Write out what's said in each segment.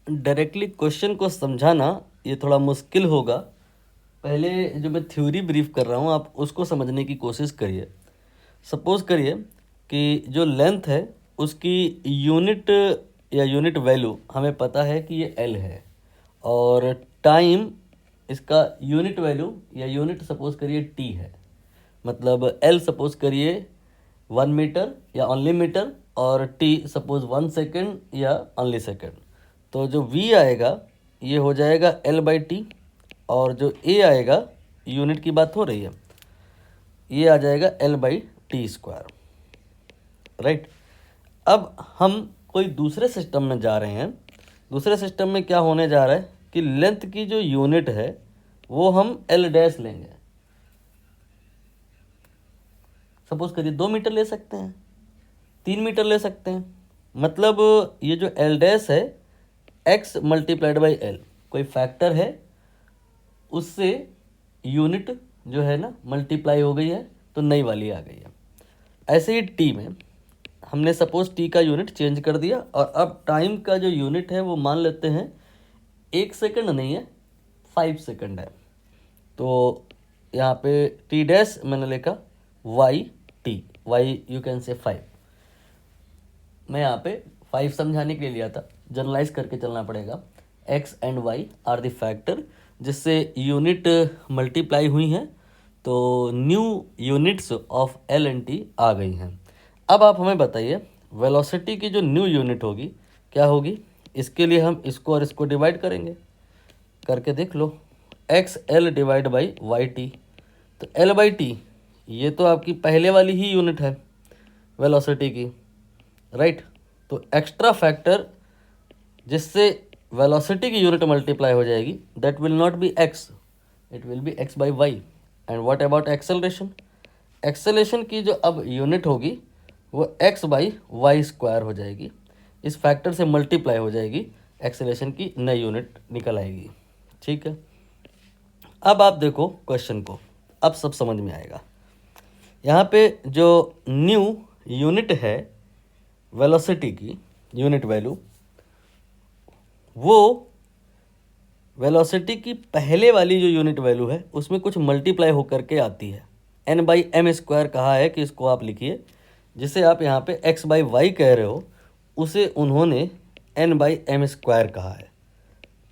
Directly question को समझाना ये थोड़ा मुश्किल होगा। पहले जो मैं थ्योरी ब्रीफ कर रहा हूँ आप उसको समझने की कोशिश करिए। सपोज करिए कि जो लेंथ है उसकी यूनिट या यूनिट वैल्यू हमें पता है कि ये एल है, और टाइम इसका यूनिट वैल्यू या यूनिट सपोज करिए टी है। मतलब एल सपोज करिए 1 मीटर या ओनली मीटर, और टी सपोज 1 सेकेंड या ओनली सेकेंड। तो जो वी आएगा ये हो जाएगा एल बाई टी, और जो ए आएगा, यूनिट की बात हो रही है, ये आ जाएगा L by T square. Right. अब हम कोई दूसरे सिस्टम में जा रहे हैं। दूसरे सिस्टम में क्या होने जा रहा है कि लेंथ की जो यूनिट है वो हम एल डैश लेंगे। सपोज करिए 2 मीटर ले सकते हैं, 3 मीटर ले सकते हैं। मतलब ये जो एल डैश है एक्स मल्टीप्लाइड बाई एल, कोई फैक्टर है उससे यूनिट जो है ना मल्टीप्लाई हो गई है तो नई वाली आ गई है। ऐसे ही टी में हमने सपोज टी का यूनिट चेंज कर दिया, और अब टाइम का जो यूनिट है वो मान लेते हैं 1 सेकंड नहीं है, 5 सेकंड है। तो यहाँ पे टी डैश मैंने लिखा Y T, Y you can say 5। मैं यहाँ पे 5 समझाने के लिए लिया था, जनरलाइज करके चलना पड़ेगा। X and Y are the factor जिससे यूनिट मल्टीप्लाई हुई हैं, तो new units of L and T आ गई हैं। अब आप हमें बताइए वेलोसिटी की जो न्यू यूनिट होगी क्या होगी। इसके लिए हम इसको और इसको डिवाइड करेंगे, करके देख लो। X L divide by Y T, तो एल बाई टी ये तो आपकी पहले वाली ही यूनिट है वेलोसिटी की। राइट। तो एक्स्ट्रा फैक्टर जिससे वेलोसिटी की यूनिट मल्टीप्लाई हो जाएगी that will not be X, it will be X by Y. And what about acceleration, acceleration की जो अब यूनिट होगी वो एक्स बाई वाई स्क्वायर हो जाएगी। इस फैक्टर से मल्टीप्लाई हो जाएगी, एक्सेलरेशन की नई यूनिट निकल आएगी। ठीक है। अब आप देखो क्वेश्चन को, अब सब समझ में आएगा। यहाँ पे जो न्यू यूनिट है वेलोसिटी की यूनिट वैल्यू, वो वेलोसिटी की पहले वाली जो यूनिट वैल्यू है उसमें कुछ मल्टीप्लाई होकर के आती है। एन बाई एम स्क्वायर कहा है कि इसको आप लिखिए, जिसे आप यहाँ पे एक्स बाई वाई कह रहे हो उसे उन्होंने एन बाई एम स्क्वायर कहा है।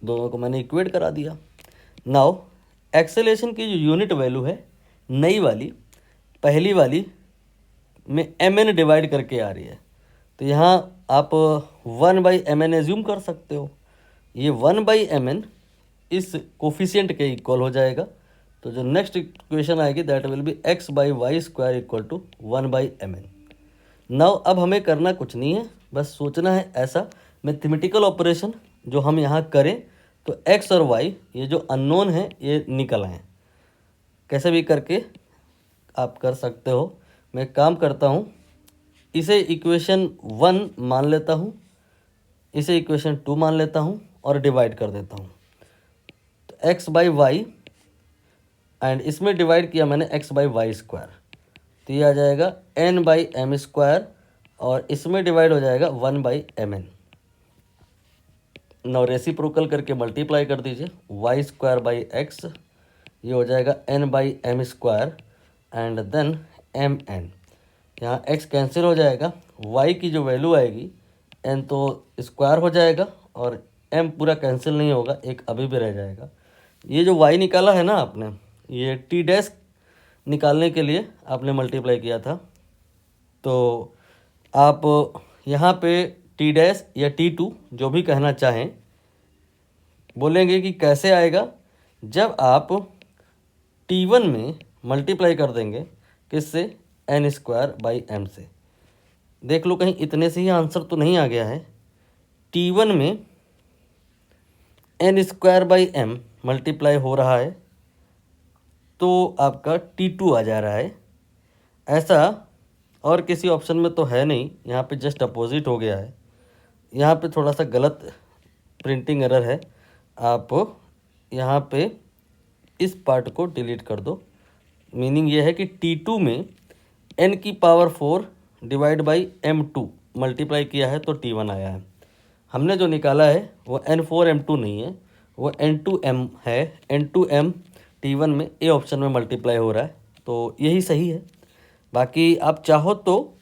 दोनों को मैंने इक्वेट करा दिया। नाउ एक्सेलेरेशन की जो यूनिट वैल्यू है नई वाली पहली वाली में एम एन डिवाइड करके आ रही है, तो यहाँ आप 1/mn एज्यूम कर सकते हो। ये 1/mn इस कोफिशिएंट के इक्वल हो जाएगा। तो जो नेक्स्ट इक्वेशन आएगी that will be X by Y square equal to 1/mn। Now अब हमें करना कुछ नहीं है, बस सोचना है ऐसा मैथमेटिकल ऑपरेशन जो हम यहाँ करें तो एक्स और वाई ये जो अननोन है ये निकल आएँ। कैसे भी करके आप कर सकते हो। मैं काम करता हूँ, इसे इक्वेशन 1 मान लेता हूँ, इसे इक्वेशन 2 मान लेता हूँ और डिवाइड कर देता हूँ। तो एक्स बाई वाई एंड इसमें डिवाइड किया मैंने एक्स बाई वाई स्क्वायर, तो ये आ जाएगा एन बाई एम स्क्वायर, और इसमें डिवाइड हो जाएगा 1/mn। नौ रेसिप्रोकल करके मल्टीप्लाई कर दीजिए, वाई स्क्वायर बाई एक्स ये हो जाएगा N by M square and then M N. यहाँ x कैंसिल हो जाएगा, y की जो वैल्यू आएगी n तो स्क्वायर हो जाएगा और m पूरा कैंसिल नहीं होगा, एक अभी भी रह जाएगा। ये जो y निकाला है ना आपने, ये t डैश निकालने के लिए आपने मल्टीप्लाई किया था। तो आप यहाँ पे t डैश या t2 जो भी कहना चाहें बोलेंगे कि कैसे आएगा, जब आप t1 में मल्टीप्लाई कर देंगे किससे, एन स्क्वायर बाई एम से। देख लो कहीं इतने से ही आंसर तो नहीं आ गया है। t1 में N square by M multiply हो रहा है तो आपका t2 आ जा रहा है। ऐसा और किसी ऑप्शन में तो है नहीं, यहाँ पे जस्ट अपोजिट हो गया है। यहाँ पे थोड़ा सा गलत प्रिंटिंग एरर है, आप यहाँ पे इस पार्ट को डिलीट कर दो। मीनिंग ये है कि t2 में n की power 4 divide by m2 multiply किया है तो t1 आया है। हमने जो निकाला है वो N4M2 नहीं है, वो N2M है। N2M T1 में ए ऑप्शन में मल्टीप्लाई हो रहा है, तो यही सही है। बाकी आप चाहो तो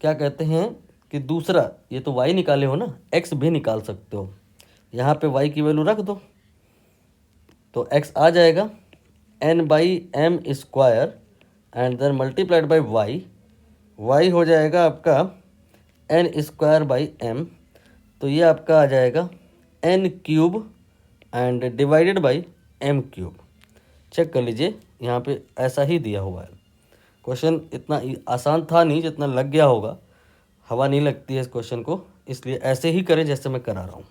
क्या कहते हैं कि दूसरा, ये तो y निकाले हो ना, x भी निकाल सकते हो। यहाँ पे y की वैल्यू रख दो तो x आ जाएगा n/m² and then multiplied by y हो जाएगा आपका n² m, तो ये आपका आ जाएगा n³ and divided by m³। Check कर लीजिए, यहाँ पे ऐसा ही दिया हुआ है। क्वेश्चन इतना आसान था नहीं जितना लग गया होगा, हवा नहीं लगती है इस क्वेश्चन को, इसलिए ऐसे ही करें जैसे मैं करा रहा हूँ।